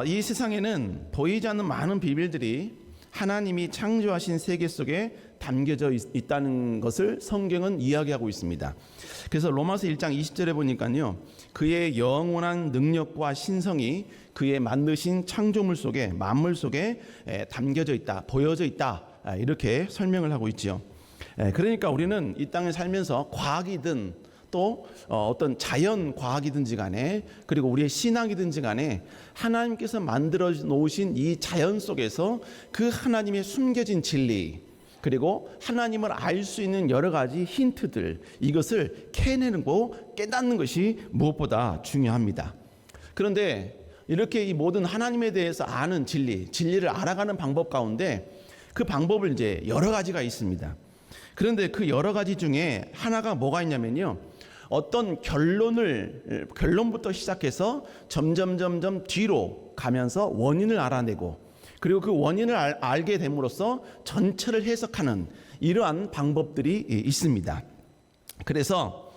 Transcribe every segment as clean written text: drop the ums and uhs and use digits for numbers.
이 세상에는 보이지 않는 많은 비밀들이 하나님이 창조하신 세계 속에 담겨져 있다는 것을 성경은 이야기하고 있습니다. 그래서 로마서 1장 20절에 보니까요, 그의 영원한 능력과 신성이 그의 만드신 창조물 속에, 만물 속에 담겨져 있다, 보여져 있다, 이렇게 설명을 하고 있죠. 그러니까 우리는 이 땅에 살면서 과학이든 또 어떤 자연 과학이든지 간에, 그리고 우리의 신앙이든지 간에 하나님께서 만들어 놓으신 이 자연 속에서 그 하나님의 숨겨진 진리, 그리고 하나님을 알 수 있는 여러 가지 힌트들, 이것을 캐내고 깨닫는 것이 무엇보다 중요합니다. 그런데 이렇게 이 모든 하나님에 대해서 아는 진리를 알아가는 방법 가운데 그 방법을 이제 여러 가지가 있습니다. 그런데 그 여러 가지 중에 하나가 뭐가 있냐면요, 어떤 결론부터 시작해서 점점 뒤로 가면서 원인을 알아내고, 그리고 그 원인을 알게 됨으로써 전체를 해석하는 이러한 방법들이 있습니다. 그래서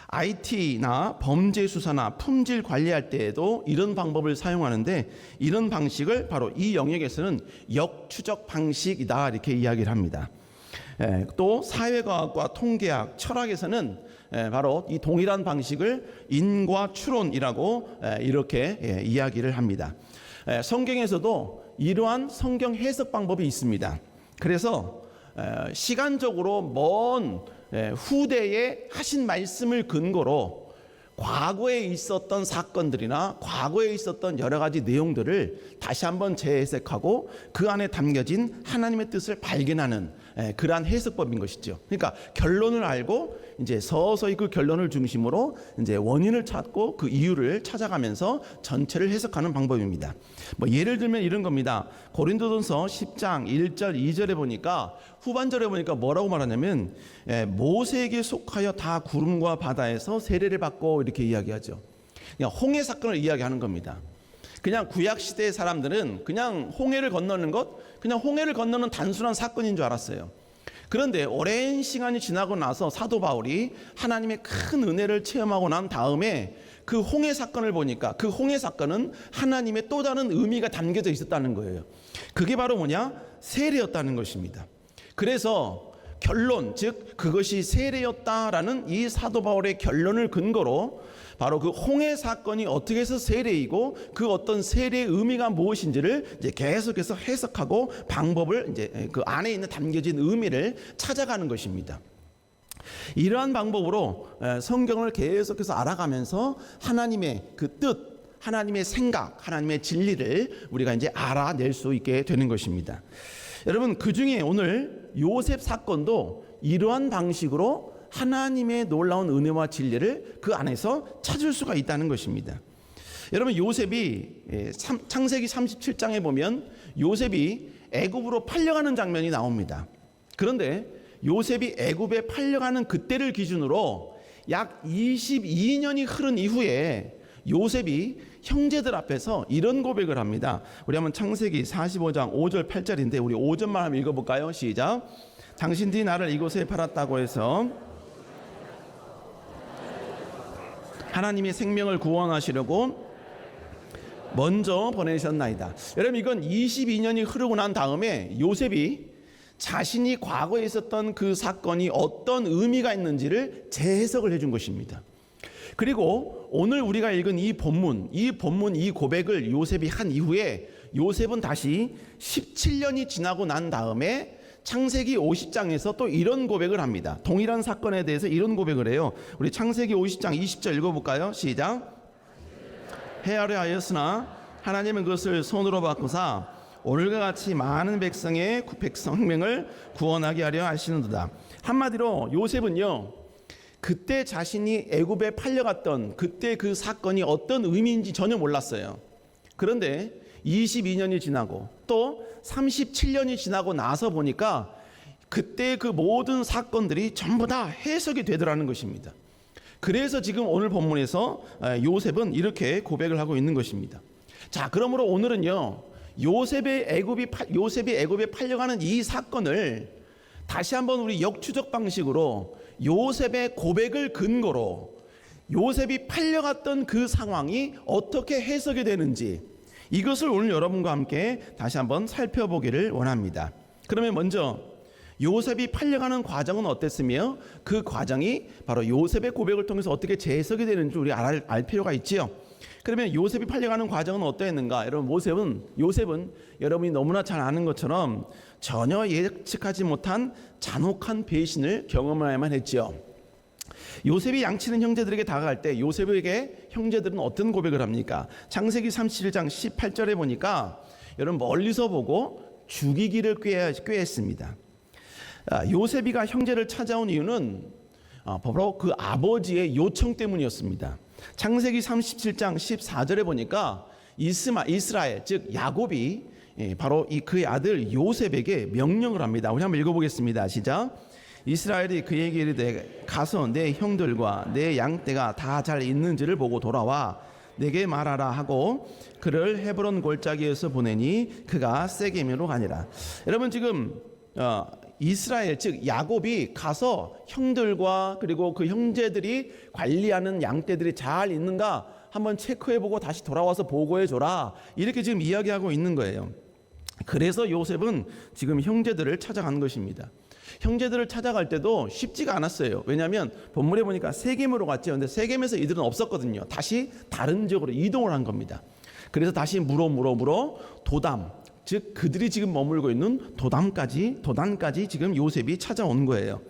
IT나 범죄 수사나 품질 관리할 때에도 이런 방법을 사용하는데, 이런 방식을 바로 이 영역에서는 역추적 방식이다, 이렇게 이야기를 합니다. 또 사회과학과 통계학, 철학에서는 바로 이 동일한 방식을 인과 추론이라고 이렇게 이야기를 합니다. 성경에서도 이러한 성경 해석 방법이 있습니다. 그래서 시간적으로 먼 후대에 하신 말씀을 근거로 과거에 있었던 사건들이나 과거에 있었던 여러 가지 내용들을 다시 한번 재해석하고 그 안에 담겨진 하나님의 뜻을 발견하는 그러한 해석법인 것이죠. 그러니까 결론을 알고 이제 서서히 그 결론을 중심으로 이제 원인을 찾고 그 이유를 찾아가면서 전체를 해석하는 방법입니다. 뭐 예를 들면 이런 겁니다. 고린도전서 10장 1절 2절에 보니까, 후반절에 보니까 뭐라고 말하냐면 모세에게 속하여 다 구름과 바다에서 세례를 받고 이렇게 이야기하죠. 그냥 홍해 사건을 이야기하는 겁니다. 그냥 구약 시대의 사람들은 그냥 홍해를 건너는 것, 그냥 홍해를 건너는 단순한 사건인 줄 알았어요. 그런데 오랜 시간이 지나고 나서 사도 바울이 하나님의 큰 은혜를 체험하고 난 다음에 그 홍해 사건을 보니까 그 홍해 사건은 하나님의 또 다른 의미가 담겨져 있었다는 거예요. 그게 바로 뭐냐? 세례였다는 것입니다. 그래서 결론, 즉 그것이 세례였다라는 이 사도 바울의 결론을 근거로 바로 그 홍해 사건이 어떻게 해서 세례이고 그 어떤 세례의 의미가 무엇인지를 이제 계속해서 해석하고 방법을 이제 그 안에 있는 담겨진 의미를 찾아가는 것입니다. 이러한 방법으로 성경을 계속해서 알아가면서 하나님의 그 뜻, 하나님의 생각, 하나님의 진리를 우리가 이제 알아낼 수 있게 되는 것입니다. 여러분, 그 중에 오늘 요셉 사건도 이러한 방식으로 하나님의 놀라운 은혜와 진리를 그 안에서 찾을 수가 있다는 것입니다. 여러분, 요셉이 창세기 37장에 보면 요셉이 애굽으로 팔려가는 장면이 나옵니다. 그런데 요셉이 애굽에 팔려가는 그때를 기준으로 약 22년이 흐른 이후에 요셉이 형제들 앞에서 이런 고백을 합니다. 우리 한번 창세기 45장 5절 8절인데 우리 5절만 한번 읽어볼까요? 시작. 당신들이 나를 이곳에 팔았다고 해서 하나님이 생명을 구원하시려고 먼저 보내셨나이다. 여러분, 이건 22년이 흐르고 난 다음에 요셉이 자신이 과거에 있었던 그 사건이 어떤 의미가 있는지를 재해석을 해준 것입니다. 그리고 오늘 우리가 읽은 이 본문, 이 고백을 요셉이 한 이후에 요셉은 다시 17년이 지나고 난 다음에 창세기 50장에서 또 이런 고백을 합니다. 동일한 사건에 대해서 이런 고백을 해요. 우리 창세기 50장 20절 읽어볼까요? 시작. 헤아려 하였으나 하나님은 그것을 손으로 바꾸사 오늘과 같이 많은 백성의 생명을 구원하게 하려 하시는도다. 한마디로 요셉은요, 그때 자신이 애굽에 팔려갔던 그때 그 사건이 어떤 의미인지 전혀 몰랐어요. 그런데 22년이 지나고 또 37년이 지나고 나서 보니까 그때 그 모든 사건들이 전부 다 해석이 되더라는 것입니다. 그래서 지금 오늘 본문에서 요셉은 이렇게 고백을 하고 있는 것입니다. 자, 그러므로 오늘은요, 요셉이 애굽에 팔려가는 이 사건을 다시 한번 우리 역추적 방식으로 요셉의 고백을 근거로 요셉이 팔려갔던 그 상황이 어떻게 해석이 되는지, 이것을 오늘 여러분과 함께 다시 한번 살펴보기를 원합니다. 그러면 먼저 요셉이 팔려가는 과정은 어땠으며 그 과정이 바로 요셉의 고백을 통해서 어떻게 재해석이 되는지 우리 알 필요가 있지요. 그러면 요셉이 팔려가는 과정은 어떠했는가? 여러분, 요셉은 여러분이 너무나 잘 아는 것처럼 전혀 예측하지 못한 잔혹한 배신을 경험해야만 했지요. 요셉이 양치는 형제들에게 다가갈 때 요셉에게 형제들은 어떤 고백을 합니까? 창세기 37장 18절에 보니까 여러분 멀리서 보고 죽이기를 꾀했습니다. 요셉이가 형제를 찾아온 이유는 바로 그 아버지의 요청 때문이었습니다. 창세기 37장 14절에 보니까 이스라엘 즉 야곱이 바로 그의 아들 요셉에게 명령을 합니다. 우리 한번 읽어보겠습니다. 시작. 이스라엘이 그에게 이르되 가서 내 형들과 내 양떼가 다 잘 있는지를 보고 돌아와 내게 말하라 하고 그를 헤브론 골짜기에서 보내니 그가 세겜으로 가니라. 여러분, 지금 이스라엘 즉 야곱이 가서 형들과 그리고 그 형제들이 관리하는 양떼들이 잘 있는가 한번 체크해보고 다시 돌아와서 보고해줘라, 이렇게 지금 이야기하고 있는 거예요. 그래서 요셉은 지금 형제들을 찾아간 것입니다. 형제들을 찾아갈 때도 쉽지가 않았어요. 왜냐하면 본문에 보니까 세겜으로 갔죠. 근데 세겜에서 이들은 없었거든요. 다시 다른 지역으로 이동을 한 겁니다. 그래서 다시 물어 도담, 즉 그들이 지금 머물고 있는 도단까지 지금 요셉이 찾아온 거예요.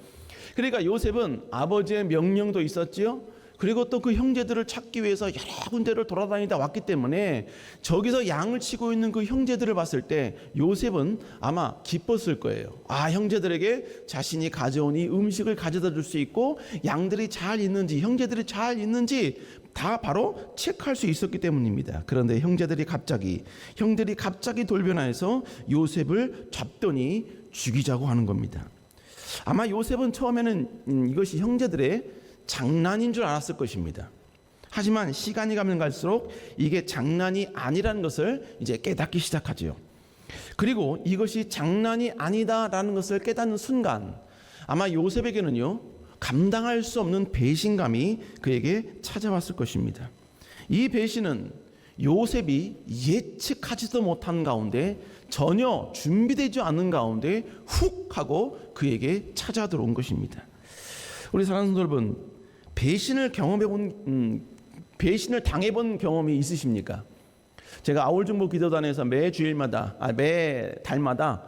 그러니까 요셉은 아버지의 명령도 있었지요. 그리고 또 그 형제들을 찾기 위해서 여러 군데를 돌아다니다 왔기 때문에 저기서 양을 치고 있는 그 형제들을 봤을 때 요셉은 아마 기뻤을 거예요. 형제들에게 자신이 가져온 이 음식을 가져다 줄 수 있고 양들이 잘 있는지 형제들이 잘 있는지 다 바로 체크할 수 있었기 때문입니다. 그런데 형들이 갑자기 돌변하여서 요셉을 잡더니 죽이자고 하는 겁니다. 아마 요셉은 처음에는 이것이 형제들의 장난인 줄 알았을 것입니다. 하지만 시간이 가면 갈수록 이게 장난이 아니라는 것을 이제 깨닫기 시작하죠. 그리고 이것이 장난이 아니다라는 것을 깨닫는 순간 아마 요셉에게는요, 감당할 수 없는 배신감이 그에게 찾아왔을 것입니다. 이 배신은 요셉이 예측하지도 못한 가운데 전혀 준비되지 않은 가운데 훅 하고 그에게 찾아 들어온 것입니다. 우리 사랑하는 여러분, 배신을 당해본 경험이 있으십니까? 제가 아울중보 기도단에서 매 달마다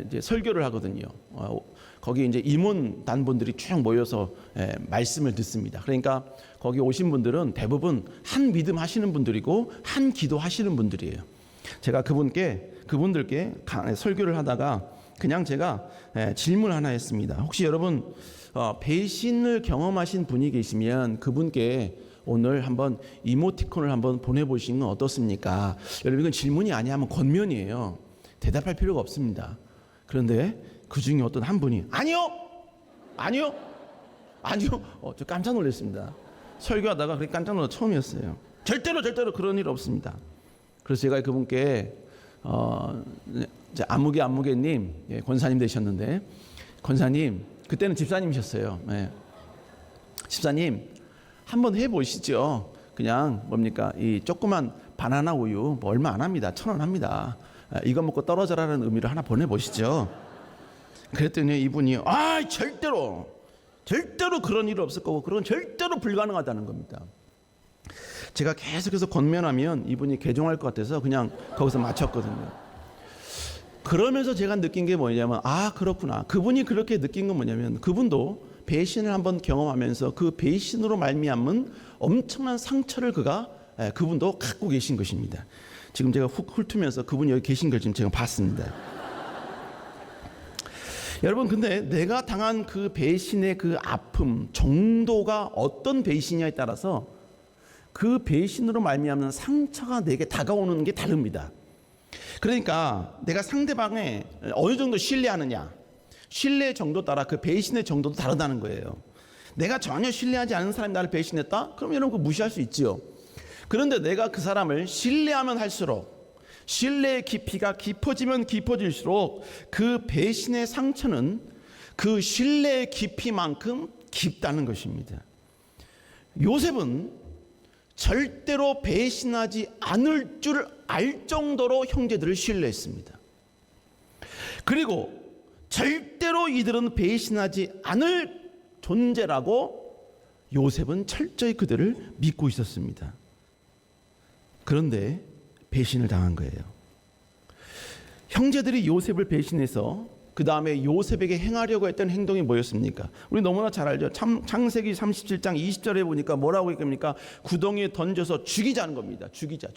이제 설교를 하거든요. 거기 이제 임원단분들이 쭉 모여서 말씀을 듣습니다. 그러니까 거기 오신 분들은 대부분 한 믿음 하시는 분들이고 한 기도 하시는 분들이에요. 제가 그분들께 설교를 하다가 그냥 제가 질문 하나 했습니다. 혹시 여러분 배신을 경험하신 분이 계시면 그분께 오늘 한번 이모티콘을 한번 보내보시는 건 어떻습니까? 여러분, 이건 질문이 아니면 권면이에요. 대답할 필요가 없습니다. 그런데 그 중에 어떤 한 분이 아니요. 저 깜짝 놀랐습니다. 설교하다가 그렇게 깜짝 놀라 처음이었어요. 절대로 그런 일 없습니다. 그래서 제가 그분께 안무개님 권사님 되셨는데, 권사님 그때는 집사님이셨어요. 집사님 한번 해보시죠. 그냥 뭡니까, 이 조그만 바나나 우유 뭐 얼마 안 합니다. 1,000원 합니다. 이거 먹고 떨어져라는 의미로 하나 보내보시죠. 그랬더니 이분이 절대로 그런 일 없을 거고 그건 절대로 불가능하다는 겁니다. 제가 계속해서 권면하면 이분이 개종할 것 같아서 그냥 거기서 마쳤거든요. 그러면서 제가 느낀 게 뭐냐면 그렇구나. 그분이 그렇게 느낀 건 뭐냐면 그분도 배신을 한번 경험하면서 그 배신으로 말미암은 엄청난 상처를 그분도 갖고 계신 것입니다. 지금 제가 훑으면서 그분이 여기 계신 걸 지금 제가 봤습니다. 여러분, 근데 내가 당한 그 배신의 그 아픔 정도가 어떤 배신이냐에 따라서 그 배신으로 말미암는 상처가 내게 다가오는 게 다릅니다. 그러니까 내가 상대방에 어느 정도 신뢰하느냐, 신뢰 정도 따라 그 배신의 정도도 다르다는 거예요. 내가 전혀 신뢰하지 않는 사람이 나를 배신했다? 그럼 여러분 그거 무시할 수 있지요. 그런데 내가 그 사람을 신뢰하면 할수록, 신뢰의 깊이가 깊어지면 깊어질수록 그 배신의 상처는 그 신뢰의 깊이만큼 깊다는 것입니다. 요셉은 절대로 배신하지 않을 줄 알 정도로 형제들을 신뢰했습니다. 그리고 절대로 이들은 배신하지 않을 존재라고 요셉은 철저히 그들을 믿고 있었습니다. 그런데 배신을 당한 거예요. 형제들이 요셉을 배신해서 그 다음에 요셉에게 행하려고 했던 행동이 뭐였습니까? 우리 너무나 잘 알죠. 창세기 37장 20절에 보니까 뭐라고 했습니까? 구덩이에 던져서 죽이자는 겁니다. 죽이자.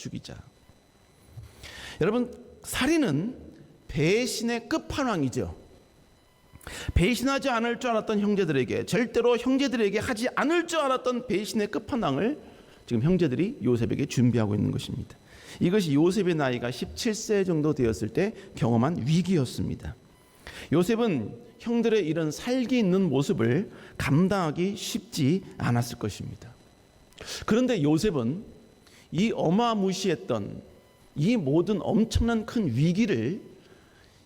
여러분, 살인은 배신의 끝판왕이죠. 배신하지 않을 줄 알았던 형제들에게, 절대로 형제들에게 하지 않을 줄 알았던 배신의 끝판왕을 지금 형제들이 요셉에게 준비하고 있는 것입니다. 이것이 요셉의 나이가 17세 정도 되었을 때 경험한 위기였습니다. 요셉은 형들의 이런 살기 있는 모습을 감당하기 쉽지 않았을 것입니다. 그런데 요셉은 이 어마무시했던 이 모든 엄청난 큰 위기를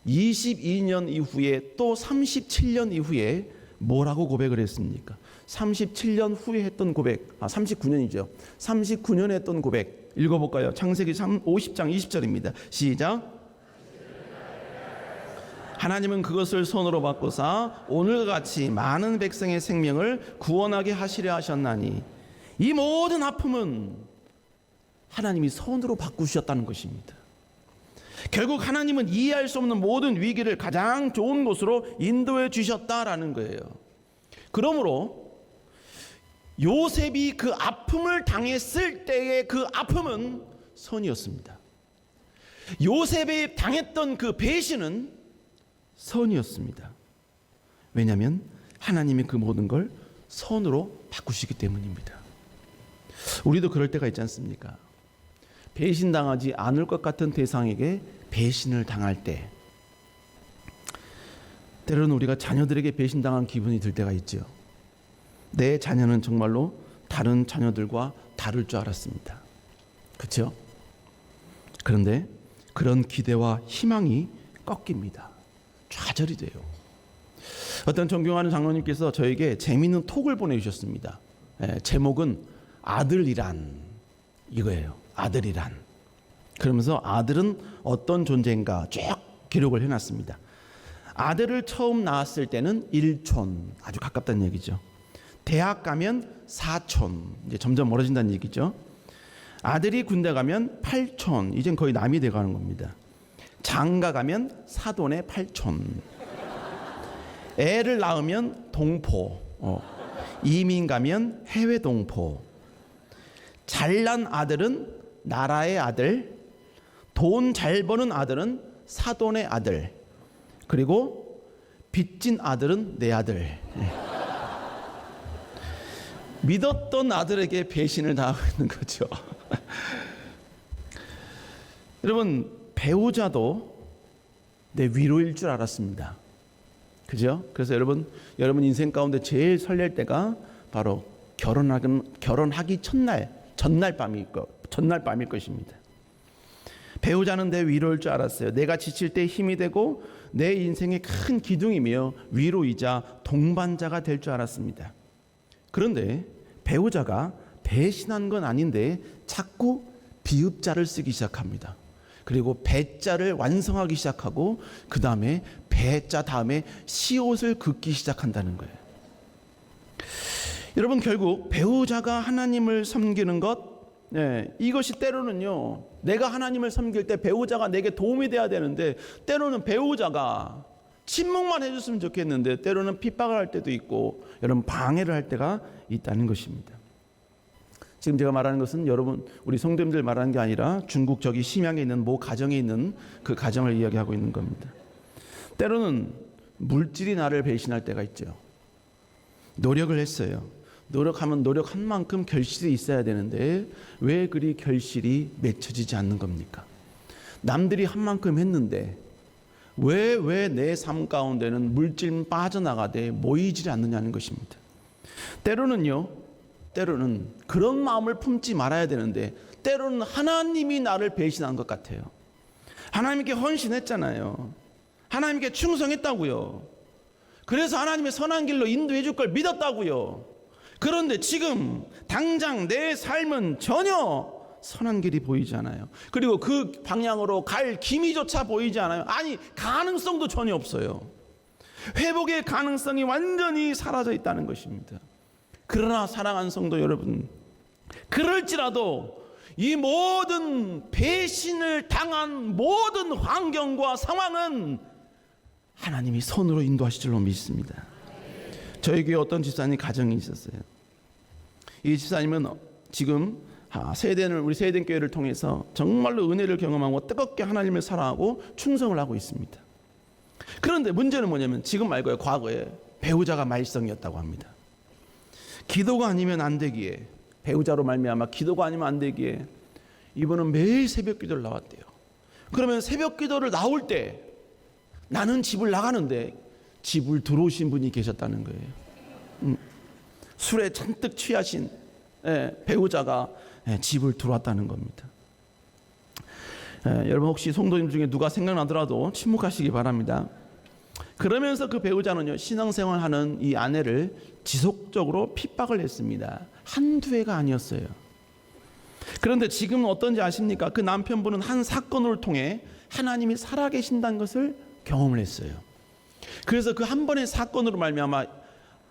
22년 이후에 또 37년 이후에 뭐라고 고백을 했습니까? 37년 후에 했던 고백, 39년이죠. 39년에 했던 고백 읽어볼까요? 창세기 50장 20절입니다. 시작. 하나님은 그것을 손으로 바꾸사 오늘과 같이 많은 백성의 생명을 구원하게 하시려 하셨나니 이 모든 아픔은 하나님이 손으로 바꾸셨다는 것입니다. 결국 하나님은 이해할 수 없는 모든 위기를 가장 좋은 곳으로 인도해 주셨다라는 거예요. 그러므로 요셉이 그 아픔을 당했을 때의 그 아픔은 선이었습니다. 요셉이 당했던 그 배신은 선이었습니다. 왜냐하면 하나님이 그 모든 걸 선으로 바꾸시기 때문입니다. 우리도 그럴 때가 있지 않습니까? 배신당하지 않을 것 같은 대상에게 배신을 당할 때, 때로는 우리가 자녀들에게 배신당한 기분이 들 때가 있죠. 내 자녀는 정말로 다른 자녀들과 다를 줄 알았습니다. 그렇죠? 그런데 그런 기대와 희망이 꺾입니다. 좌절이 돼요. 어떤 존경하는 장로님께서 저에게 재미있는 톡을 보내주셨습니다. 제목은 아들이란 이거예요. 아들이란. 그러면서 아들은 어떤 존재인가 쭉 기록을 해놨습니다. 아들을 처음 낳았을 때는 1촌, 아주 가깝다는 얘기죠. 대학 가면 4촌, 이제 점점 멀어진다는 얘기죠. 아들이 군대 가면 8촌, 이젠 거의 남이 돼가는 겁니다. 장가 가면 사돈의 8촌, 애를 낳으면 동포, 이민 가면 해외 동포, 잘난 아들은 나라의 아들, 돈 잘 버는 아들은 사돈의 아들, 그리고 빚진 아들은 내 아들. 믿었던 아들에게 배신을 당하고 있는 거죠. 여러분, 배우자도 내 위로일 줄 알았습니다. 그죠? 그래서 여러분 인생 가운데 제일 설렐 때가 바로 결혼하기 전날 밤일 것입니다. 배우자는 내 위로일 줄 알았어요. 내가 지칠 때 힘이 되고 내 인생의 큰 기둥이며 위로이자 동반자가 될 줄 알았습니다. 그런데 배우자가 배신한 건 아닌데 자꾸 비읍자를 쓰기 시작합니다. 그리고 배자를 완성하기 시작하고 그 다음에 배자 다음에 시옷을 긋기 시작한다는 거예요. 여러분, 결국 배우자가 하나님을 섬기는 것, 이것이 때로는요, 내가 하나님을 섬길 때 배우자가 내게 도움이 돼야 되는데 때로는 배우자가 침묵만 해줬으면 좋겠는데 때로는 핍박을 할 때도 있고 여러분 방해를 할 때가 있다는 것입니다. 지금 제가 말하는 것은 여러분 우리 성도님들 말하는 게 아니라 중국 저기 심양에 있는 모 가정에 있는 그 가정을 이야기하고 있는 겁니다. 때로는 물질이 나를 배신할 때가 있죠. 노력을 했어요. 노력하면 노력한 만큼 결실이 있어야 되는데 왜 그리 결실이 맺혀지지 않는 겁니까? 남들이 한 만큼 했는데 왜 내 삶 가운데는 물질 빠져나가되 모이지 않느냐는 것입니다. 때로는 그런 마음을 품지 말아야 되는데 때로는 하나님이 나를 배신한 것 같아요. 하나님께 헌신했잖아요. 하나님께 충성했다고요. 그래서 하나님의 선한 길로 인도해 줄 걸 믿었다고요. 그런데 지금 당장 내 삶은 전혀 선한 길이 보이지 않아요. 그리고 그 방향으로 갈 기미조차 보이지 않아요. 아니, 가능성도 전혀 없어요. 회복의 가능성이 완전히 사라져 있다는 것입니다. 그러나 사랑하는 성도 여러분, 그럴지라도 이 모든 배신을 당한 모든 환경과 상황은 하나님이 선으로 인도하실 줄로 믿습니다. 저희 교회 어떤 집사님 가정이 있었어요. 이 집사님은 지금 우리 세대는 교회를 통해서 정말로 은혜를 경험하고 뜨겁게 하나님을 사랑하고 충성을 하고 있습니다. 그런데 문제는 뭐냐면 지금 말고요, 과거에 배우자가 말썽이었다고 합니다. 기도가 아니면 안 되기에, 배우자로 말미암아 기도가 아니면 안 되기에 이분은 매일 새벽 기도를 나왔대요. 그러면 새벽 기도를 나올 때 나는 집을 나가는데 집을 들어오신 분이 계셨다는 거예요. 술에 잔뜩 취하신 배우자가 집을 들어왔다는 겁니다. 여러분 혹시 성도님 중에 누가 생각나더라도 침묵하시기 바랍니다. 그러면서 그 배우자는요, 신앙생활하는 이 아내를 지속적으로 핍박을 했습니다. 한두 해가 아니었어요. 그런데 지금은 어떤지 아십니까? 그 남편분은 한 사건을 통해 하나님이 살아계신다는 것을 경험을 했어요. 그래서 그 한 번의 사건으로 말미암아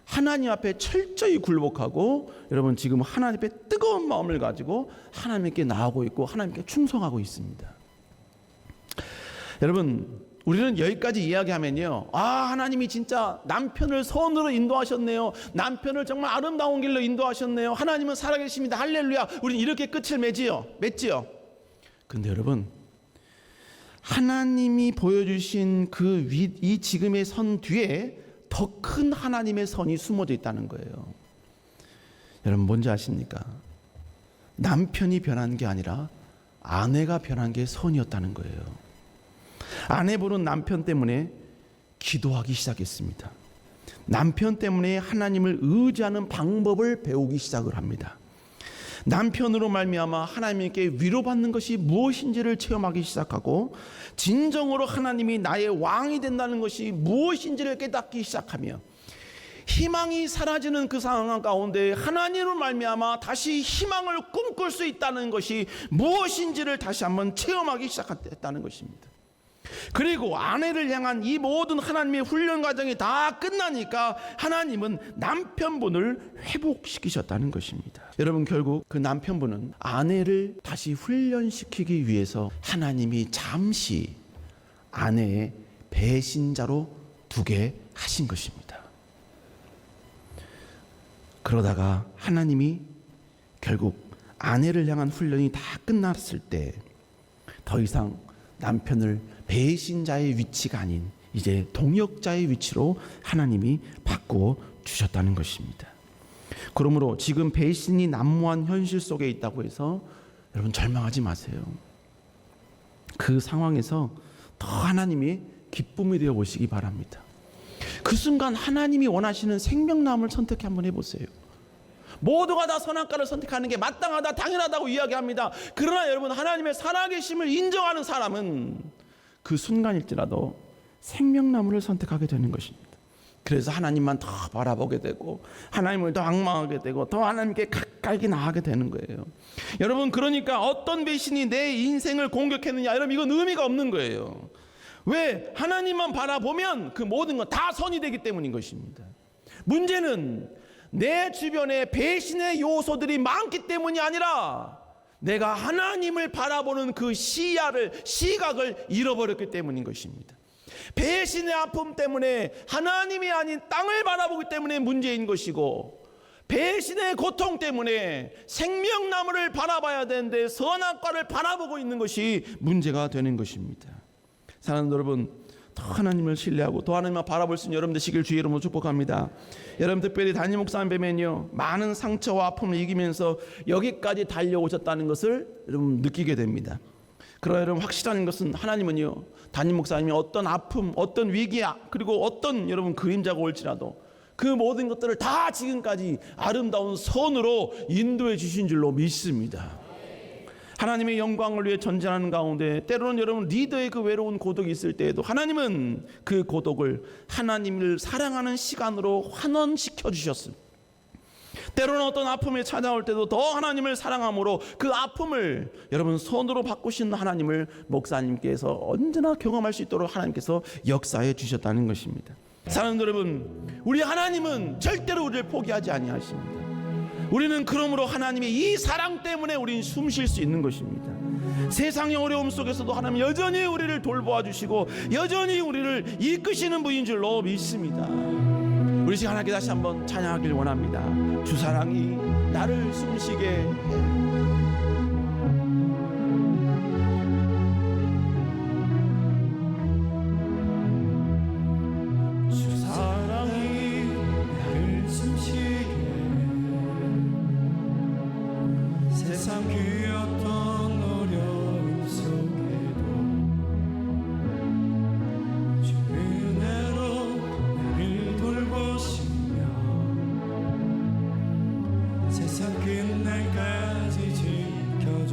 하나님 앞에 철저히 굴복하고, 여러분 지금 하나님 앞에 뜨거운 마음을 가지고 하나님께 나아가고 있고 하나님께 충성하고 있습니다. 여러분, 우리는 여기까지 이야기하면요, 하나님이 진짜 남편을 선으로 인도하셨네요, 남편을 정말 아름다운 길로 인도하셨네요, 하나님은 살아계십니다, 할렐루야, 우리는 이렇게 끝을 맺지요. 근데 여러분, 하나님이 보여주신 이 지금의 선 뒤에 더 큰 하나님의 선이 숨어져 있다는 거예요. 여러분 뭔지 아십니까? 남편이 변한 게 아니라 아내가 변한 게 선이었다는 거예요. 아내분은 남편 때문에 기도하기 시작했습니다. 남편 때문에 하나님을 의지하는 방법을 배우기 시작을 합니다. 남편으로 말미암아 하나님께 위로받는 것이 무엇인지를 체험하기 시작하고, 진정으로 하나님이 나의 왕이 된다는 것이 무엇인지를 깨닫기 시작하며, 희망이 사라지는 그 상황 가운데 하나님으로 말미암아 다시 희망을 꿈꿀 수 있다는 것이 무엇인지를 다시 한번 체험하기 시작했다는 것입니다. 그리고 아내를 향한 이 모든 하나님의 훈련 과정이 다 끝나니까 하나님은 남편분을 회복시키셨다는 것입니다. 여러분, 결국 그 남편분은 아내를 다시 훈련시키기 위해서 하나님이 잠시 아내의 배신자로 두게 하신 것입니다. 그러다가 하나님이 결국 아내를 향한 훈련이 다 끝났을 때 더 이상 남편을 배신자의 위치가 아닌 이제 동역자의 위치로 하나님이 바꾸어 주셨다는 것입니다. 그러므로 지금 배신이 난무한 현실 속에 있다고 해서 여러분 절망하지 마세요. 그 상황에서 더 하나님이 기쁨이 되어 보시기 바랍니다. 그 순간 하나님이 원하시는 생명나무를 선택해 한번 해보세요. 모두가 다 선악과를 선택하는 게 마땅하다, 당연하다고 이야기합니다. 그러나 여러분, 하나님의 살아계심을 인정하는 사람은 그 순간일지라도 생명나무를 선택하게 되는 것입니다. 그래서 하나님만 더 바라보게 되고 하나님을 더 앙망하게 되고 더 하나님께 가까이 나아가게 되는 거예요. 여러분, 그러니까 어떤 배신이 내 인생을 공격했느냐, 여러분 이건 의미가 없는 거예요. 왜? 하나님만 바라보면 그 모든 건 다 선이 되기 때문인 것입니다. 문제는 내 주변에 배신의 요소들이 많기 때문이 아니라 내가 하나님을 바라보는 그 시각을 잃어버렸기 때문인 것입니다. 배신의 아픔 때문에 하나님이 아닌 땅을 바라보기 때문에 문제인 것이고, 배신의 고통 때문에 생명나무를 바라봐야 되는데 선악과를 바라보고 있는 것이 문제가 되는 것입니다. 사랑하는 여러분, 더 하나님을 신뢰하고 더 하나님을 바라볼 수 있는 여러분 되시길 주의 이름으로 축복합니다. 여러분, 특별히 담임 목사님 뵈면요, 많은 상처와 아픔을 이기면서 여기까지 달려오셨다는 것을 여러분 느끼게 됩니다. 그러나 여러분, 확실한 것은 하나님은요, 담임 목사님이 어떤 아픔, 어떤 위기야, 그리고 어떤 여러분 그림자가 올지라도 그 모든 것들을 다 지금까지 아름다운 선으로 인도해 주신 줄로 믿습니다. 하나님의 영광을 위해 전진하는 가운데 때로는 여러분 리더의 그 외로운 고독이 있을 때에도 하나님은 그 고독을 하나님을 사랑하는 시간으로 환원시켜 주셨습니다. 때로는 어떤 아픔이 찾아올 때도 더 하나님을 사랑함으로 그 아픔을 여러분 손으로 바꾸신 하나님을 목사님께서 언제나 경험할 수 있도록 하나님께서 역사해 주셨다는 것입니다. 사랑하는 여러분, 우리 하나님은 절대로 우리를 포기하지 아니하십니다. 우리는 그러므로 하나님의 이 사랑 때문에 우리는 숨 쉴 수 있는 것입니다. 세상의 어려움 속에서도 하나님 여전히 우리를 돌보아 주시고 여전히 우리를 이끄시는 분인 줄로 믿습니다. 우리 지금 하나님께 다시 한번 찬양하길 원합니다. 주 사랑이 나를 숨쉬게 해.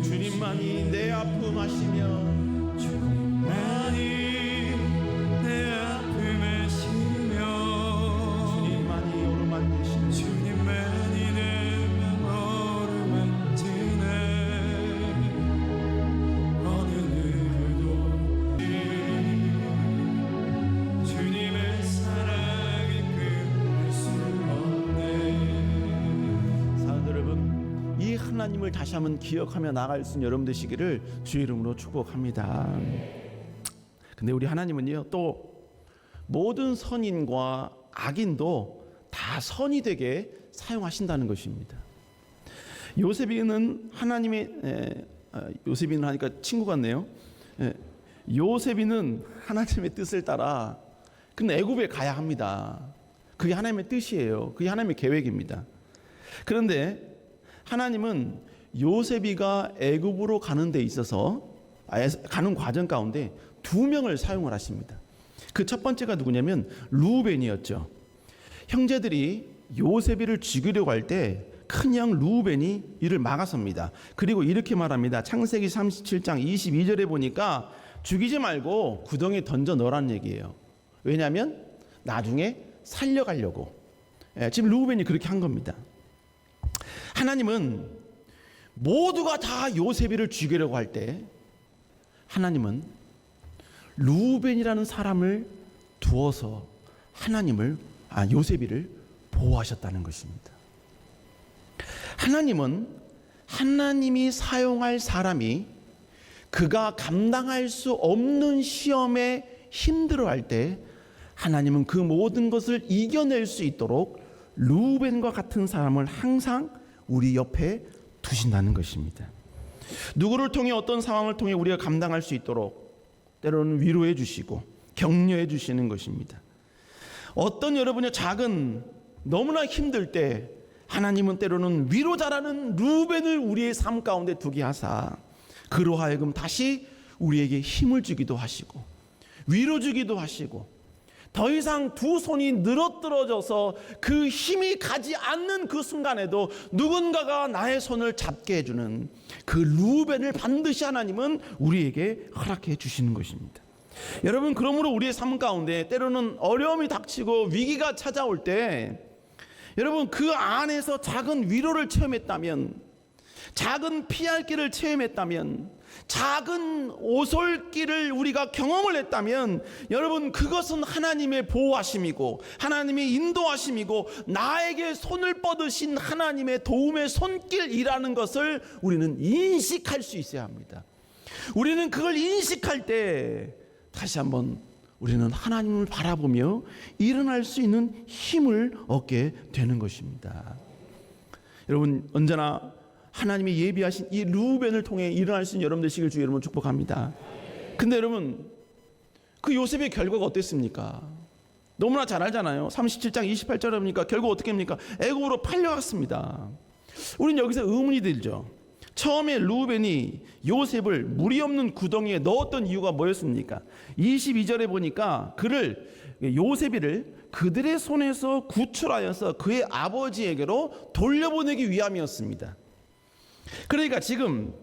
주님만이 내 아픔 아시며 주님만이 내 아픔 아시며 주님만이 어루만지시며 주님만이 내 맘 어루만지네 어느 누구도 주님의 사랑이 끊을 수 없네. 사랑하는 여러분, 이 하나님을 다시 한번 기억하며 나아갈 수 있는 여러분 되시기를 주의 이름으로 축복합니다. 근데 우리 하나님은요, 또 모든 선인과 악인도 다 선이 되게 사용하신다는 것입니다. 요셉이는 하나님의 요셉이는 하니까 친구 같네요. 요셉이는 하나님의 뜻을 따라 그는 애굽에 가야 합니다. 그게 하나님의 뜻이에요. 그게 하나님의 계획입니다. 그런데 하나님은 요셉이가 애굽으로 가는 데 있어서 가는 과정 가운데 두 명을 사용을 하십니다. 그 첫 번째가 누구냐면 루벤이었죠. 형제들이 요셉이를 죽이려고 할 때 큰형 루벤이 이를 막아섭니다. 그리고 이렇게 말합니다. 창세기 37장 22절에 보니까 죽이지 말고 구덩이에 던져 넣으라는 얘기예요. 왜냐하면 나중에 살려가려고. 지금 루벤이 그렇게 한 겁니다. 하나님은 모두가 다 요셉이를 죽이려고 할 때 하나님은 루벤이라는 사람을 두어서 요셉이를 보호하셨다는 것입니다. 하나님은 하나님이 사용할 사람이 그가 감당할 수 없는 시험에 힘들어할 때 하나님은 그 모든 것을 이겨낼 수 있도록 루벤과 같은 사람을 항상 우리 옆에 두신다는 것입니다. 누구를 통해 어떤 상황을 통해 우리가 감당할 수 있도록 때로는 위로해 주시고 격려해 주시는 것입니다. 어떤 여러분의 작은 너무나 힘들 때 하나님은 때로는 위로자라는 루벤을 우리의 삶 가운데 두게 하사 그로 하여금 다시 우리에게 힘을 주기도 하시고 위로 주기도 하시고 더 이상 두 손이 늘어뜨려져서 그 힘이 가지 않는 그 순간에도 누군가가 나의 손을 잡게 해주는 그 루벤을 반드시 하나님은 우리에게 허락해 주시는 것입니다. 여러분, 그러므로 우리의 삶 가운데 때로는 어려움이 닥치고 위기가 찾아올 때 여러분 그 안에서 작은 위로를 체험했다면, 작은 피할 길을 체험했다면, 작은 오솔길을 우리가 경험을 했다면 여러분 그것은 하나님의 보호하심이고 하나님의 인도하심이고 나에게 손을 뻗으신 하나님의 도움의 손길이라는 것을 우리는 인식할 수 있어야 합니다. 우리는 그걸 인식할 때 다시 한번 우리는 하나님을 바라보며 일어날 수 있는 힘을 얻게 되는 것입니다. 여러분, 언제나 하나님이 예비하신 이 루벤을 통해 일어날 수 있는 여러분 되시길 주 여러분 축복합니다. 근데 여러분, 그 요셉의 결과가 어땠습니까? 너무나 잘 알잖아요. 37장 28절에 보니까 결국 어떻게 합니까? 애굽으로 팔려갔습니다. 우리는 여기서 의문이 들죠. 처음에 루벤이 요셉을 무리 없는 구덩이에 넣었던 이유가 뭐였습니까? 22절에 보니까 요셉이를 그들의 손에서 구출하여서 그의 아버지에게로 돌려보내기 위함이었습니다. 그러니까 지금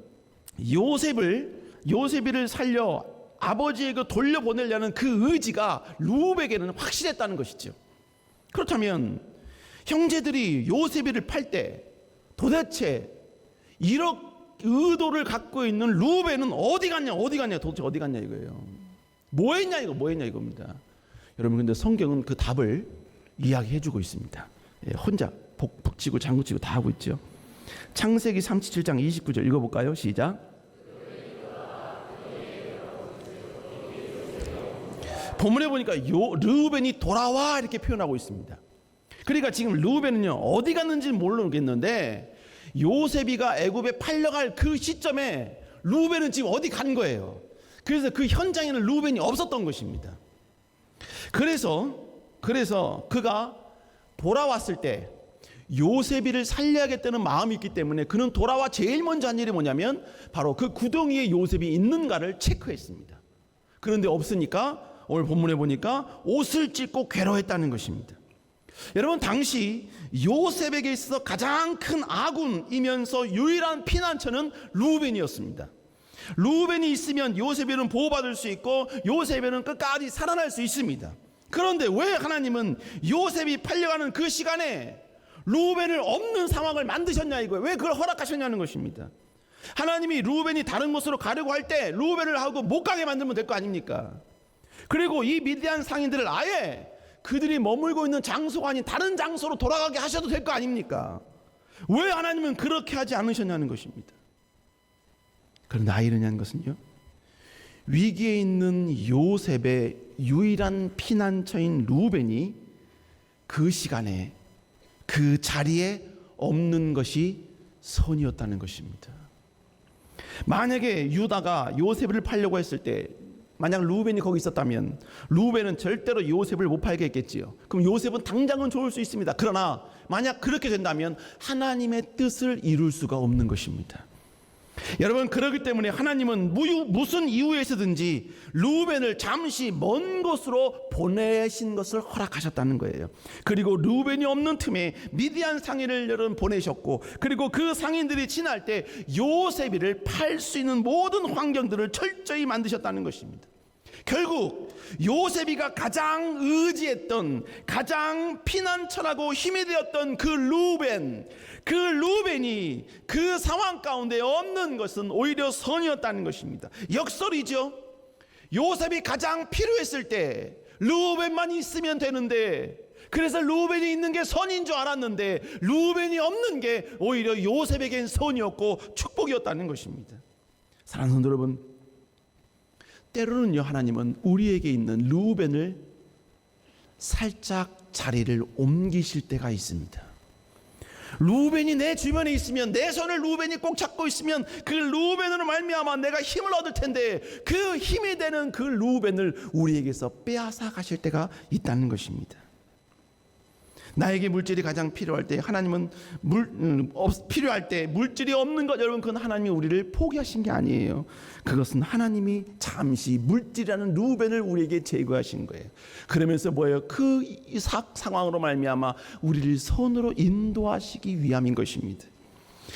요셉이를 살려 아버지에게 돌려보내려는 그 의지가 루벤에게는 확실했다는 것이죠. 그렇다면 형제들이 요셉이를 팔 때 도대체 이런 의도를 갖고 있는 루벤은 어디 갔냐 도대체 어디 갔냐 이거예요. 뭐 했냐 이겁니다. 여러분, 근데 성경은 그 답을 이야기해 주고 있습니다. 혼자 북치고 장구치고 다 하고 있죠. 창세기 37장 29절 읽어볼까요? 시작. 본문에 보니까 르우벤이 돌아와 이렇게 표현하고 있습니다. 그러니까 지금 르우벤은요 어디 갔는지 모르겠는데 요셉이가 애굽에 팔려갈 그 시점에 르우벤은 지금 어디 간 거예요. 그래서 그 현장에는 르우벤이 없었던 것입니다. 그래서 그가 돌아왔을 때 요셉이를 살려야겠다는 마음이 있기 때문에 그는 돌아와 제일 먼저 한 일이 뭐냐면 바로 그 구덩이에 요셉이 있는가를 체크했습니다. 그런데 없으니까 오늘 본문에 보니까 옷을 찢고 괴로워했다는 것입니다. 여러분, 당시 요셉에게 있어서 가장 큰 아군이면서 유일한 피난처는 르우벤이었습니다. 르우벤이 있으면 요셉에는 보호받을 수 있고 요셉에는 끝까지 살아날 수 있습니다. 그런데 왜 하나님은 요셉이 팔려가는 그 시간에 르우벤을 없는 상황을 만드셨냐 이거예요. 왜 그걸 허락하셨냐는 것입니다. 하나님이 르우벤이 다른 곳으로 가려고 할 때 르우벤을 하고 못 가게 만들면 될 거 아닙니까? 그리고 이 미디안 상인들을 아예 그들이 머물고 있는 장소가 아닌 다른 장소로 돌아가게 하셔도 될 거 아닙니까? 왜 하나님은 그렇게 하지 않으셨냐는 것입니다. 그런데 아이러니한 것은요, 위기에 있는 요셉의 유일한 피난처인 르우벤이 그 시간에 그 자리에 없는 것이 선이었다는 것입니다. 만약에 유다가 요셉을 팔려고 했을 때 만약 르우벤이 거기 있었다면 르우벤은 절대로 요셉을 못 팔게 했겠지요. 그럼 요셉은 당장은 좋을 수 있습니다. 그러나 만약 그렇게 된다면 하나님의 뜻을 이룰 수가 없는 것입니다. 여러분, 그렇기 때문에 하나님은 무슨 이유에서든지 르우벤을 잠시 먼 곳으로 보내신 것을 허락하셨다는 거예요. 그리고 르우벤이 없는 틈에 미디안 상인을 여러분 보내셨고, 그리고 그 상인들이 지날 때 요셉이를 팔 수 있는 모든 환경들을 철저히 만드셨다는 것입니다. 결국 요셉이가 가장 의지했던, 가장 피난처라고 힘이 되었던 그 르우벤이 그 상황 가운데 없는 것은 오히려 선이었다는 것입니다. 역설이죠. 요셉이 가장 필요했을 때 르우벤만 있으면 되는데, 그래서 르우벤이 있는 게 선인 줄 알았는데 르우벤이 없는 게 오히려 요셉에겐 선이었고 축복이었다는 것입니다. 사랑하는 성도 여러분, 때로는요 하나님은 우리에게 있는 르우벤을 살짝 자리를 옮기실 때가 있습니다. 르우벤이 내 주변에 있으면, 내 손을 르우벤이 꼭 잡고 있으면 그 르우벤으로 말미암아 내가 힘을 얻을 텐데 그 힘이 되는 그 르우벤을 우리에게서 빼앗아 가실 때가 있다는 것입니다. 나에게 물질이 가장 필요할 때 하나님은 필요할 때 물질이 없는 것, 여러분, 그건 하나님이 우리를 포기하신 게 아니에요. 그것은 하나님이 잠시 물질이라는 르우벤을 우리에게 제거하신 거예요. 그러면서 뭐예요? 그 상황으로 말미암아 우리를 선으로 인도하시기 위함인 것입니다.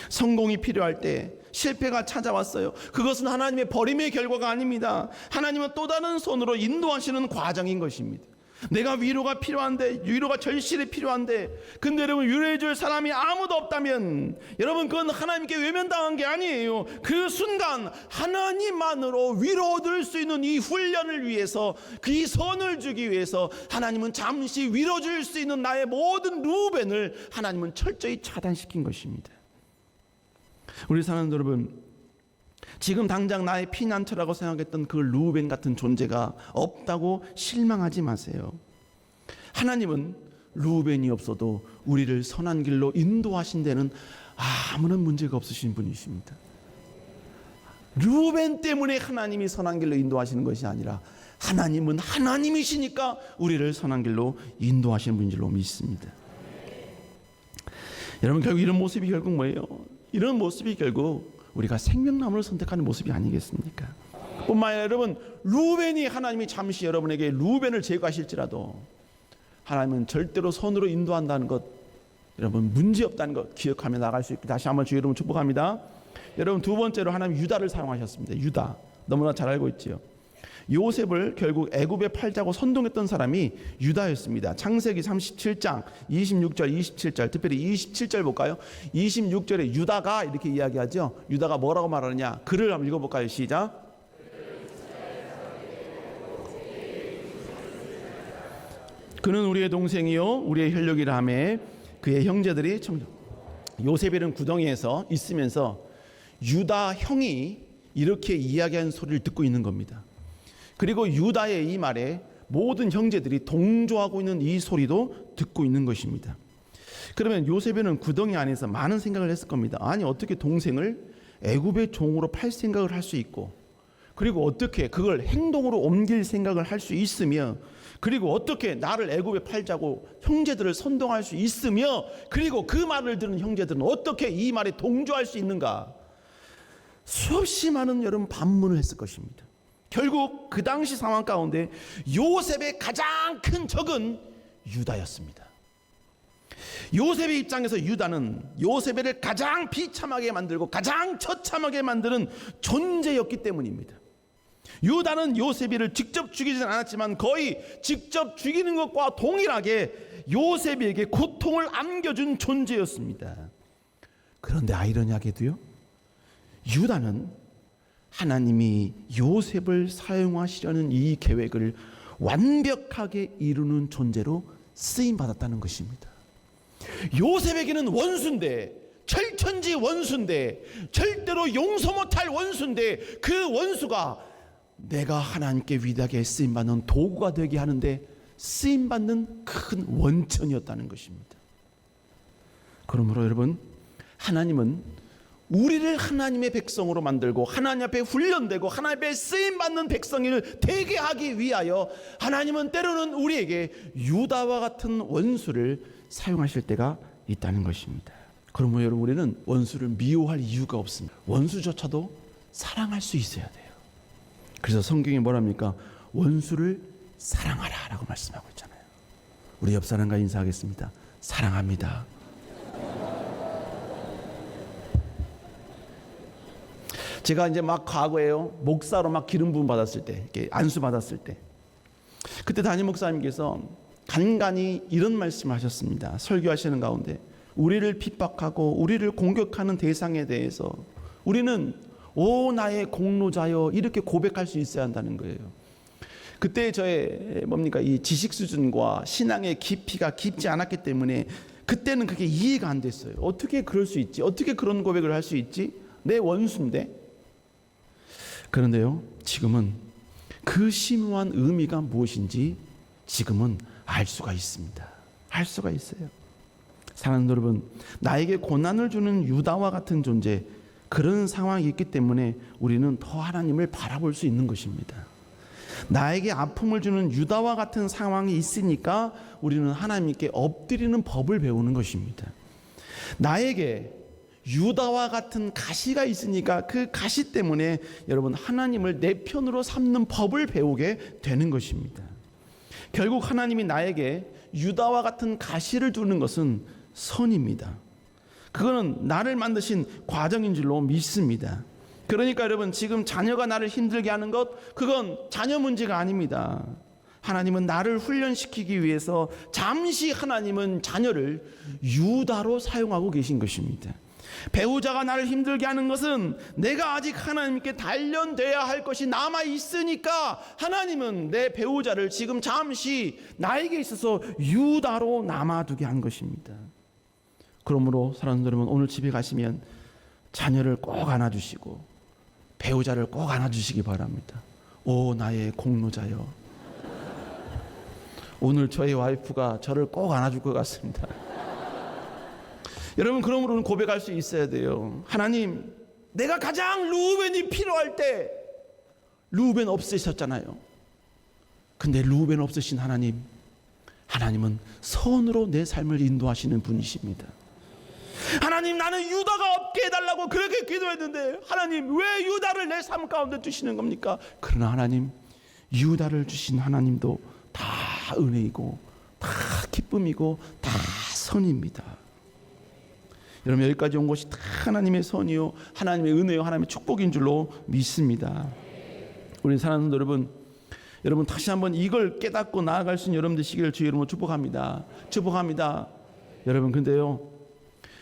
성공이 필요할 때 실패가 찾아왔어요. 그것은 하나님의 버림의 결과가 아닙니다. 하나님은 또 다른 손으로 인도하시는 과정인 것입니다. 내가 위로가 필요한데, 위로가 절실히 필요한데, 근데 여러분 위로해 줄 사람이 아무도 없다면 여러분 그건 하나님께 외면당한 게 아니에요. 그 순간 하나님만으로 위로 얻을 수 있는 이 훈련을 위해서, 그 선을 주기 위해서 하나님은 잠시 위로 줄 수 있는 나의 모든 르우벤을 하나님은 철저히 차단시킨 것입니다. 우리 사랑하는 여러분, 지금 당장 나의 피난처라고 생각했던 그 르우벤 같은 존재가 없다고 실망하지 마세요. 하나님은 르우벤이 없어도 우리를 선한 길로 인도하신 데는 아무런 문제가 없으신 분이십니다. 르우벤 때문에 하나님이 선한 길로 인도하시는 것이 아니라 하나님은 하나님이시니까 우리를 선한 길로 인도하시는 분인 줄로 믿습니다. 여러분, 결국 이런 모습이 결국 뭐예요? 이런 모습이 결국 우리가 생명나무를 선택하는 모습이 아니겠습니까? 뿐만 아니라 여러분, 르우벤이 하나님이 잠시 여러분에게 르우벤을 제거하실지라도 하나님은 절대로 선으로 인도한다는 것, 여러분 문제없다는 것 기억하며 나갈 수 있게 다시 한번 주의 이름으로 축복합니다. 여러분, 두 번째로 하나님 유다를 사용하셨습니다. 유다, 너무나 잘 알고 있지요. 요셉을 결국 애굽에 팔자고 선동했던 사람이 유다였습니다. 창세기 37장 26절 27절, 특별히 27절 볼까요? 26절에 유다가 이렇게 이야기하죠. 유다가 뭐라고 말하느냐? 글을 한번 읽어볼까요? 시작. 그는 우리의 동생이요 우리의 혈육이라 하매 그의 형제들이 요셉이라는 구덩이에서 있으면서 유다 형이 이렇게 이야기하는 소리를 듣고 있는 겁니다. 그리고 유다의 이 말에 모든 형제들이 동조하고 있는 이 소리도 듣고 있는 것입니다. 그러면 요셉이는 구덩이 안에서 많은 생각을 했을 겁니다. 아니 어떻게 동생을 애굽의 종으로 팔 생각을 할 수 있고, 그리고 어떻게 그걸 행동으로 옮길 생각을 할 수 있으며, 그리고 어떻게 나를 애굽에 팔자고 형제들을 선동할 수 있으며, 그리고 그 말을 들은 형제들은 어떻게 이 말에 동조할 수 있는가? 수없이 많은 여러분 반문을 했을 것입니다. 결국 그 당시 상황 가운데 요셉의 가장 큰 적은 유다였습니다. 요셉의 입장에서 유다는 요셉을 가장 비참하게 만들고 가장 처참하게 만드는 존재였기 때문입니다. 유다는 요셉이를 직접 죽이지는 않았지만 거의 직접 죽이는 것과 동일하게 요셉에게 고통을 안겨준 존재였습니다. 그런데 아이러니하게도요, 유다는 하나님이 요셉을 사용하시려는 이 계획을 완벽하게 이루는 존재로 쓰임받았다는 것입니다. 요셉에게는 원수인데, 철천지 원수인데, 절대로 용서 못할 원수인데, 그 원수가 내가 하나님께 위대하게 쓰임받는 도구가 되게 하는데 쓰임받는 큰 원천이었다는 것입니다. 그러므로 여러분, 하나님은 우리를 하나님의 백성으로 만들고 하나님 앞에 훈련되고 하나님 앞에 쓰임받는 백성을 되게 하기 위하여 하나님은 때로는 우리에게 유다와 같은 원수를 사용하실 때가 있다는 것입니다. 그러므로 여러분, 우리는 원수를 미워할 이유가 없습니다. 원수조차도 사랑할 수 있어야 돼요. 그래서 성경이 뭐랍니까? 원수를 사랑하라 라고 말씀하고 있잖아요. 우리 옆 사람과 인사하겠습니다. 사랑합니다. 제가 이제 막 과거에요, 목사로 막 기름 부음 받았을 때, 이렇게 안수 받았을 때, 그때 담임 목사님께서 간간히 이런 말씀을 하셨습니다. 설교하시는 가운데 우리를 핍박하고 우리를 공격하는 대상에 대해서 우리는 오 나의 공로자여 이렇게 고백할 수 있어야 한다는 거예요. 그때 저의 이 지식 수준과 신앙의 깊이가 깊지 않았기 때문에 그때는 그게 이해가 안 됐어요. 어떻게 그럴 수 있지? 어떻게 그런 고백을 할 수 있지? 내 원수인데. 그런데요, 지금은 그 심오한 의미가 무엇인지 지금은 알 수가 있습니다. 알 수가 있어요. 사랑하는 여러분, 나에게 고난을 주는 유다와 같은 존재, 그런 상황이 있기 때문에 우리는 더 하나님을 바라볼 수 있는 것입니다. 나에게 아픔을 주는 유다와 같은 상황이 있으니까 우리는 하나님께 엎드리는 법을 배우는 것입니다. 나에게 유다와 같은 가시가 있으니까 그 가시 때문에 여러분 하나님을 내 편으로 삼는 법을 배우게 되는 것입니다. 결국 하나님이 나에게 유다와 같은 가시를 두는 것은 선입니다. 그거는 나를 만드신 과정인 줄로 믿습니다. 그러니까 여러분, 지금 자녀가 나를 힘들게 하는 것, 그건 자녀 문제가 아닙니다. 하나님은 나를 훈련시키기 위해서 잠시 하나님은 자녀를 유다로 사용하고 계신 것입니다. 배우자가 나를 힘들게 하는 것은 내가 아직 하나님께 단련돼야 할 것이 남아 있으니까 하나님은 내 배우자를 지금 잠시 나에게 있어서 유다로 남아두게 한 것입니다. 그러므로 사랑하는 여러분, 오늘 집에 가시면 자녀를 꼭 안아주시고 배우자를 꼭 안아주시기 바랍니다. 오 나의 공로자여, 오늘 저희 와이프가 저를 꼭 안아줄 것 같습니다. 여러분, 그러므로는 고백할 수 있어야 돼요. 하나님, 내가 가장 르우벤이 필요할 때 르우벤 없으셨잖아요. 근데 르우벤 없으신 하나님은 선으로 내 삶을 인도하시는 분이십니다. 하나님, 나는 유다가 없게 해달라고 그렇게 기도했는데 하나님, 왜 유다를 내 삶 가운데 주시는 겁니까? 그러나 하나님, 유다를 주신 하나님도 다 은혜이고 다 기쁨이고 다 선입니다. 여러분, 여기까지 온 것이 다 하나님의 선이요, 하나님의 은혜요, 하나님의 축복인 줄로 믿습니다. 우리 사랑하는 여러분, 여러분 다시 한번 이걸 깨닫고 나아갈 수 있는 여러분 되시기를 주의 이름으로 축복합니다. 축복합니다. 여러분 근데요,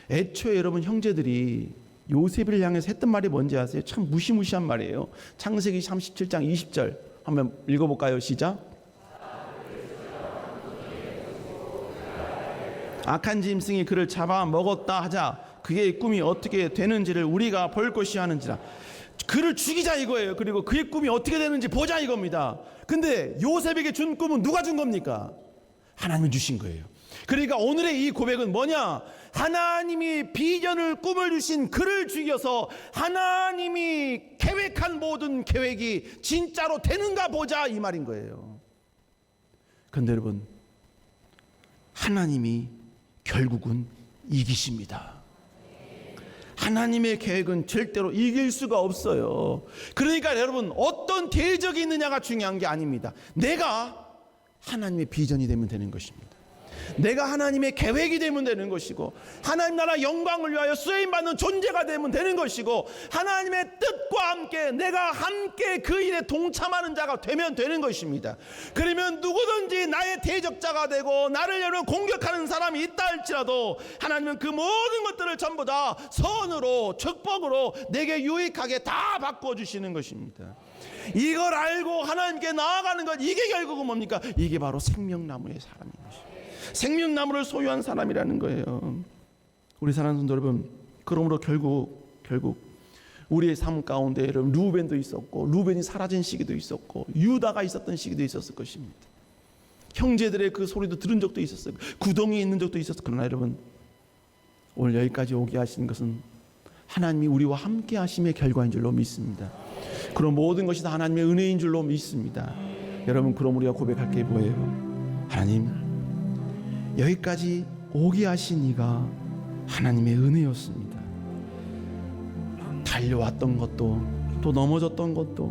애초에 여러분 형제들이 요셉을 향해서 했던 말이 뭔지 아세요? 참 무시무시한 말이에요. 창세기 37장 20절 한번 읽어볼까요? 시작. 악한 짐승이 그를 잡아 먹었다 하자 그의 꿈이 어떻게 되는지를 우리가 볼 것이 하는지라. 그를 죽이자 이거예요. 그리고 그의 꿈이 어떻게 되는지 보자 이겁니다. 근데 요셉에게 준 꿈은 누가 준 겁니까? 하나님이 주신 거예요. 그러니까 오늘의 이 고백은 뭐냐? 하나님이 비전을 꿈을 주신 그를 죽여서 하나님이 계획한 모든 계획이 진짜로 되는가 보자 이 말인 거예요. 그런데 여러분, 하나님이 결국은 이기십니다. 하나님의 계획은 절대로 이길 수가 없어요. 그러니까 여러분, 어떤 대적이 있느냐가 중요한 게 아닙니다. 내가 하나님의 비전이 되면 되는 것입니다. 내가 하나님의 계획이 되면 되는 것이고, 하나님 나라 영광을 위하여 쓰임받는 존재가 되면 되는 것이고, 하나님의 뜻과 함께 내가 함께 그 일에 동참하는 자가 되면 되는 것입니다. 그러면 누구든지 나의 대적자가 되고 나를 여러분 공격하는 사람이 있다 할지라도 하나님은 그 모든 것들을 전부 다 선으로 축복으로 내게 유익하게 다 바꿔주시는 것입니다. 이걸 알고 하나님께 나아가는 것, 이게 결국은 뭡니까? 이게 바로 생명나무의 사람인 것입니다. 생명나무를 소유한 사람이라는 거예요. 우리 사랑하는 성도 여러분, 그러므로 결국 우리의 삶 가운데 여러분 루벤도 있었고, 루벤이 사라진 시기도 있었고, 유다가 있었던 시기도 있었을 것입니다. 형제들의 그 소리도 들은 적도 있었어요. 구덩이에 있는 적도 있었어요. 그러나 여러분, 오늘 여기까지 오게 하신 것은 하나님이 우리와 함께 하심의 결과인 줄로 믿습니다. 그럼 모든 것이 다 하나님의 은혜인 줄로 믿습니다. 여러분, 그럼 우리가 고백할 게 뭐예요? 하나님, 여기까지 오게 하신 이가 하나님의 은혜였습니다. 달려왔던 것도 또 넘어졌던 것도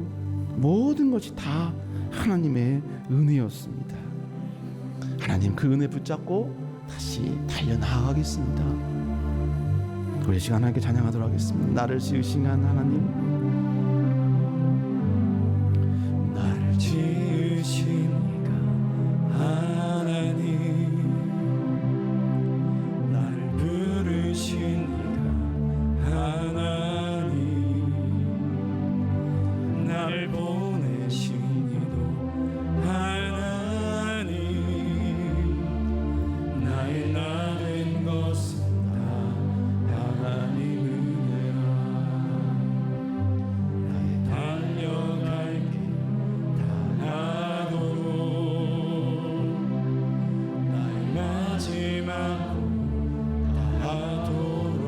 모든 것이 다 하나님의 은혜였습니다. 하나님, 그 은혜 붙잡고 다시 달려나가겠습니다. 우리 시간 하나님께 찬양하도록 하겠습니다. 나를 지으신 하나님, 나를 지으신 이가 하나님, 나를 부르신 이가 하나님, 나를 보내신 이도 하나님, 나의 나 된 것은 다 하나님 은혜라. 나의 달려갈 길 하도록 나의 마지막으로 하도록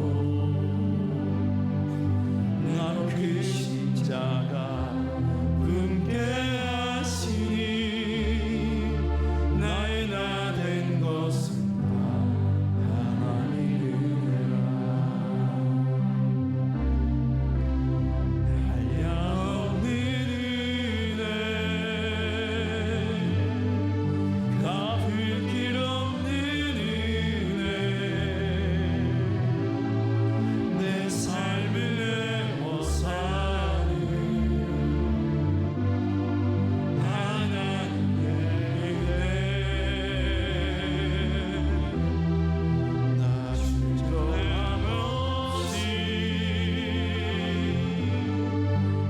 나로 그 십자가 품게 하시니 나의 나 된 것은 다 하나님 은혜라. 한량없는 은혜, 갚을 길 없는 은혜, 내 삶을 내어 사는 하나님의 은혜. 나 주저함 없이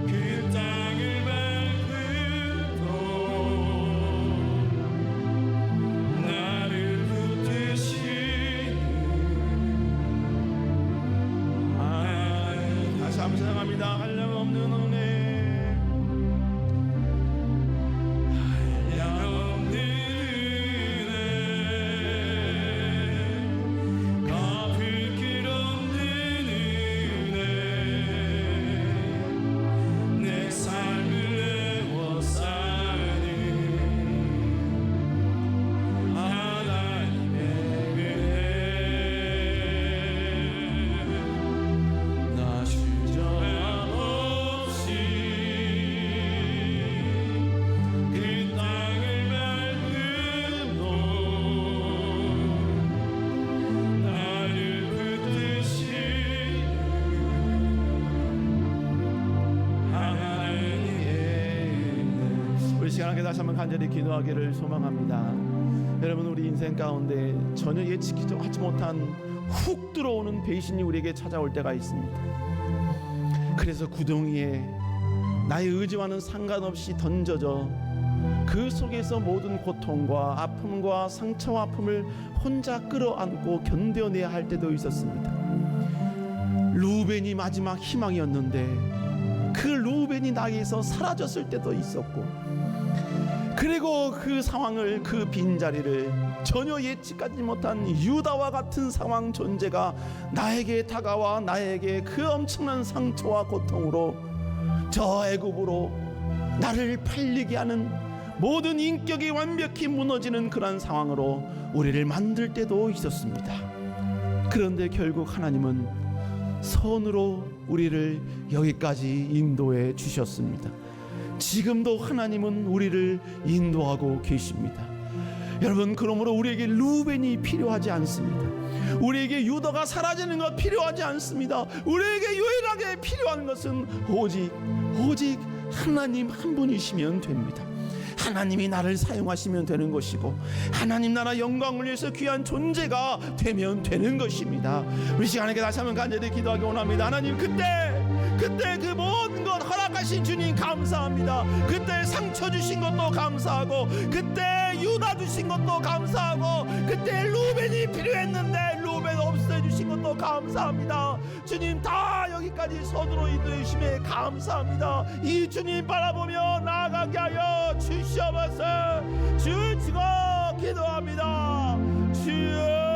그 땅을 밟고도 나를 붙드시는 하나님. 다시 한번 찬양합니다. 한량없는 은혜. 한량없는 은혜, 갚을 길 없는 은혜, 내 삶을 내어 사는 하나님의 은혜. 나 주저함 시간에 다시 한번 간절히 기도하기를 소망합니다. 여러분, 우리 인생 가운데 전혀 예측하지 못한 훅 들어오는 배신이 우리에게 찾아올 때가 있습니다. 그래서 구덩이에 나의 의지와는 상관없이 던져져 그 속에서 모든 고통과 아픔과 상처와 아픔을 혼자 끌어안고 견뎌내야 할 때도 있었습니다. 루벤이 마지막 희망이었는데 그 루벤이 나에게서 사라졌을 때도 있었고, 그리고 그 상황을, 그 빈자리를 전혀 예측하지 못한 유다와 같은 상황 존재가 나에게 다가와 나에게 그 엄청난 상처와 고통으로 저 애굽으로 나를 팔리게 하는, 모든 인격이 완벽히 무너지는 그런 상황으로 우리를 만들 때도 있었습니다. 그런데 결국 하나님은 선으로 우리를 여기까지 인도해 주셨습니다. 지금도 하나님은 우리를 인도하고 계십니다. 여러분, 그러므로 우리에게 루벤이 필요하지 않습니다. 우리에게 유다가 사라지는 것 필요하지 않습니다. 우리에게 유일하게 필요한 것은 오직 하나님 한 분이시면 됩니다. 하나님이 나를 사용하시면 되는 것이고, 하나님 나라 영광을 위해서 귀한 존재가 되면 되는 것입니다. 우리 시간에 다시 한번 간절히 기도하기 원합니다. 하나님, 그때 그 모든 것 허락하신 주님 감사합니다. 그때 상처 주신 것도 감사하고, 그때 유다 주신 것도 감사하고, 그때 루벤이 필요했는데 루벤 없애 주신 것도 감사합니다. 주님, 다 여기까지 선으로 인도해 주심에 감사합니다. 이 주님 바라보며 나아가게 하여 주시옵소서. 주시고 기도합니다. 주여.